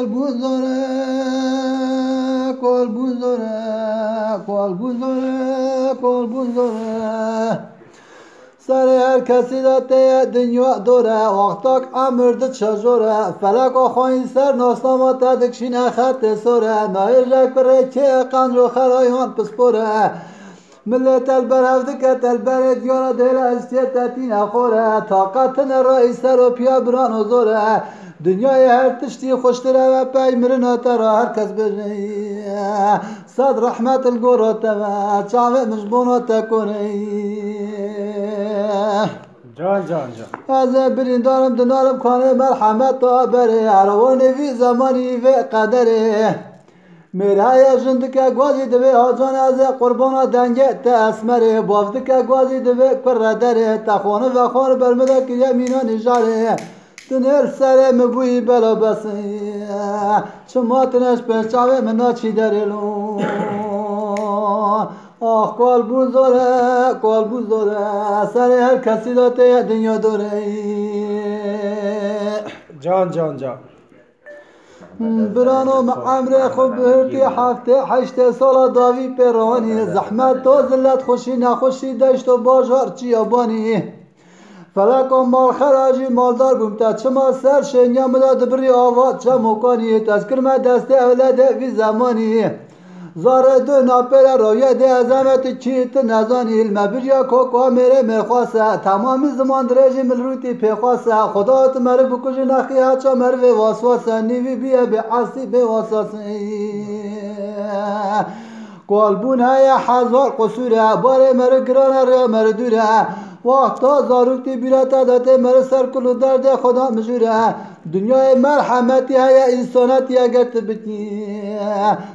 کل بوزاره کل بوزاره کل بوزاره کل بوزاره سر هر کسی داته دنیا دوره وقتاک امرد چجوره فلک آخوین سر ناسنامه تدکشین خط سوره نایجک بره که قنج و خرایان پسپوره ملت البرهفدکه تلبر دیاره دیل استیت تتین خوره طاقت نرای سر و پیا بران و زوره دنیای هر تشتی خوشتره و پی مرناته را هر کس بجنه صد رحمت الگوراته و چاوه مجبوناته کنه جان از برین دارم دنارم کانه مرحمت تا بره عروانه وی زمانی و قدره میرای جندکه گوازی دوی آجان از قربانا دنگه تا اسمره بافدکه گوازی دوی پر دره تخونه و خانه برمده که یمینان نجاره تنر سره مبوی بلا بسی چما تنش پشچاوه منا چی درلون آخ کال بوزاره سر هر کسی داته دنیا دوره جان برانو معمر خوب هرتی هفته 8 سال داوی پیرانی زحمت تو زلت خوشی نخوشی دشت و بازار چیابانی فلک و مال خراجی مالدار بومتا چما سر شنیا مداد بری آواد چموکانی تذکر ما دست اولاد وی زمانی زار دو ناپر رویه ده ازمت چیت نزانی المبریا کوکو میره مرخواسه تمامی زمان درجی ملروتی پیخواسه خدات مر بکش نخی هچا مر و واسواسه نیوی بیا به عصی به واساسه قلبون های حزوار قصوره باره مر گرانه ره مر دوره وقتا زاروکتی بیراتا داته مر سر کلو درد خدا مجوره دنیای مرحمتی های انسانتی اگر تبتی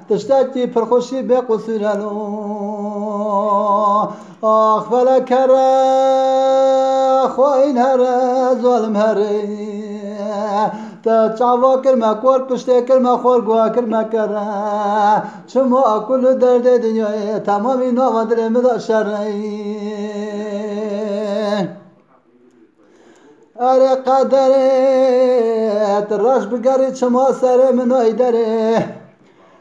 تشتاکی پرخوشی به قصورانو آخ فلک هره خواهین هره ظالم هره تا چاوا کرما کور پشته کرما خور گوا کرما کره چما کل درد دنیای تمامی نوادر مدا شرعی اره قدره تراش بگری چما سر منای داره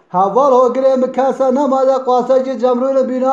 حوال هو گره مکاسه نماده قاسه جمرون بینا